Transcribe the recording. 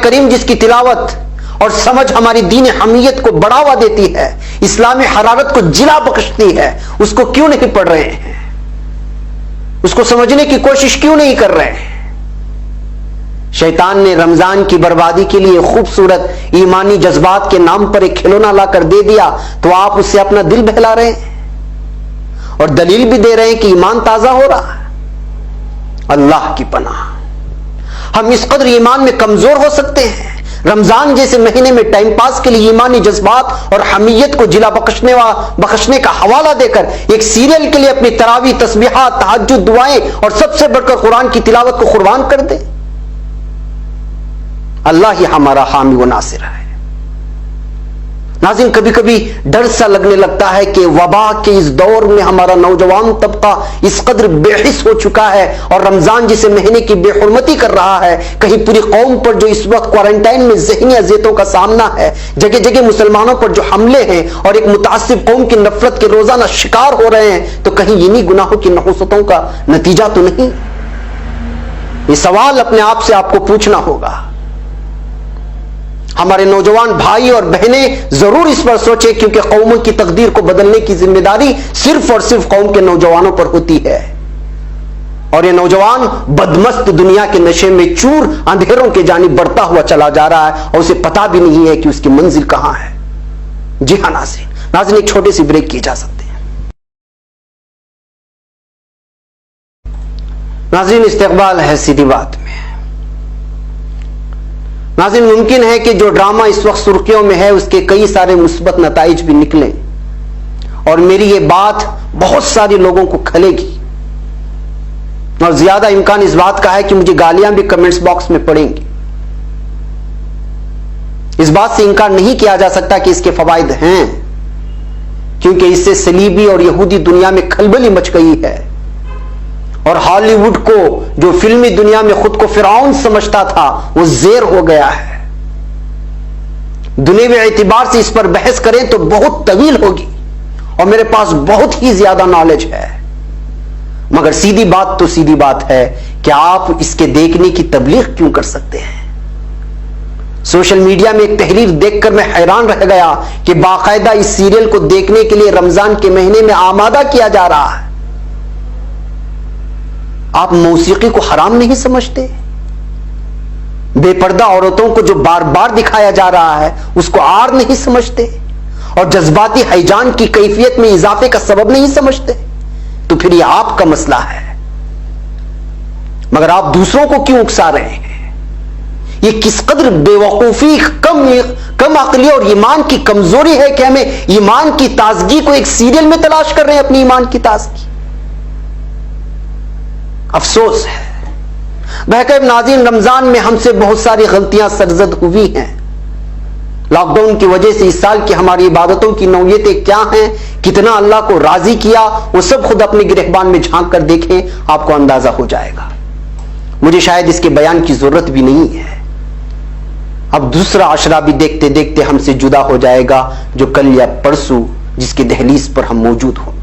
کریم جس کی تلاوت اور سمجھ ہماری دین حمیت کو بڑھاوا دیتی ہے، اسلامی حرارت کو جلا بخشتی ہے، اس کو کیوں نہیں پڑھ رہے ہیں؟ اس کو سمجھنے کی کوشش کیوں نہیں کر رہے ہیں؟ شیطان نے رمضان کی بربادی کے لیے خوبصورت ایمانی جذبات کے نام پر ایک کھلونا لا کر دے دیا، تو آپ اس سے اپنا دل بہلا رہے ہیں اور دلیل بھی دے رہے ہیں کہ ایمان تازہ ہو رہا ہے۔ اللہ کی پناہ، ہم اس قدر ایمان میں کمزور ہو سکتے ہیں؟ رمضان جیسے مہینے میں ٹائم پاس کے لیے ایمانی جذبات اور حمیت کو جلا بخشنے کا حوالہ دے کر ایک سیریل کے لیے اپنی تراویح، تسبیحات، تہجد، دعائیں اور سب سے بڑھ کر قرآن کی تلاوت کو قربان کر دے۔ اللہ ہی ہمارا حامی و ناصر ہے۔ ناظرین، کبھی کبھی ڈر سا لگنے لگتا ہے کہ وبا کے اس دور میں ہمارا نوجوان طبقہ اس قدر بے حس ہو چکا ہے اور رمضان جسے مہینے کی بے حرمتی کر رہا ہے، کہیں پوری قوم پر جو اس وقت کوارنٹائن میں ذہنی اذیتوں کا سامنا ہے، جگہ جگہ مسلمانوں پر جو حملے ہیں اور ایک متعصب قوم کی نفرت کے روزانہ شکار ہو رہے ہیں، تو کہیں انہی گناہوں کی نحوستوں کا نتیجہ تو نہیں؟ یہ سوال اپنے آپ سے آپ کو پوچھنا ہوگا۔ ہمارے نوجوان بھائی اور بہنیں ضرور اس پر سوچیں، کیونکہ قوموں کی تقدیر کو بدلنے کی ذمہ داری صرف اور صرف قوم کے نوجوانوں پر ہوتی ہے، اور یہ نوجوان بدمست دنیا کے نشے میں چور اندھیروں کے جانب بڑھتا ہوا چلا جا رہا ہے اور اسے پتہ بھی نہیں ہے کہ اس کی منزل کہاں ہے۔ جی ہاں ناظرین، ایک چھوٹے سی بریک کی اجازت دیں۔ ناظرین، استقبال ہے سیدھی بات میں۔ ناظرین، ممکن ہے کہ جو ڈرامہ اس وقت سرخیوں میں ہے اس کے کئی سارے مثبت نتائج بھی نکلیں، اور میری یہ بات بہت سارے لوگوں کو کھلے گی، اور زیادہ امکان اس بات کا ہے کہ مجھے گالیاں بھی کمنٹس باکس میں پڑیں گی۔ اس بات سے انکار نہیں کیا جا سکتا کہ اس کے فوائد ہیں، کیونکہ اس سے صلیبی اور یہودی دنیا میں کھلبلی مچ گئی ہے، اور ہالی ووڈ کو جو فلمی دنیا میں خود کو فرعون سمجھتا تھا وہ زیر ہو گیا ہے۔ دنیوی اعتبار سے اس پر بحث کریں تو بہت طویل ہوگی، اور میرے پاس بہت ہی زیادہ نالج ہے، مگر سیدھی بات تو سیدھی بات ہے کہ آپ اس کے دیکھنے کی تبلیغ کیوں کر سکتے ہیں؟ سوشل میڈیا میں ایک تحریر دیکھ کر میں حیران رہ گیا کہ باقاعدہ اس سیریل کو دیکھنے کے لیے رمضان کے مہینے میں آمادہ کیا جا رہا ہے۔ آپ موسیقی کو حرام نہیں سمجھتے؟ بے پردہ عورتوں کو جو بار بار دکھایا جا رہا ہے اس کو عار نہیں سمجھتے؟ اور جذباتی ہیجان کی کیفیت میں اضافے کا سبب نہیں سمجھتے؟ تو پھر یہ آپ کا مسئلہ ہے، مگر آپ دوسروں کو کیوں اکسا رہے ہیں؟ یہ کس قدر بے وقوفی، کم عقلی اور ایمان کی کمزوری ہے کہ ہمیں ایمان کی تازگی کو ایک سیریل میں تلاش کر رہے ہیں، اپنی ایمان کی تازگی۔ افسوس ہے بہرکیف ناظرین، رمضان میں ہم سے بہت ساری غلطیاں سرزد ہوئی ہیں۔ لاک ڈاؤن کی وجہ سے اس سال کی ہماری عبادتوں کی نوعیتیں کیا ہیں، کتنا اللہ کو راضی کیا، وہ سب خود اپنے گرہبان میں جھانک کر دیکھیں، آپ کو اندازہ ہو جائے گا۔ مجھے شاید اس کے بیان کی ضرورت بھی نہیں ہے۔ اب دوسرا عشرہ بھی دیکھتے دیکھتے ہم سے جدا ہو جائے گا، جو کل یا پرسوں جس کی دہلیز پر ہم موجود ہوں۔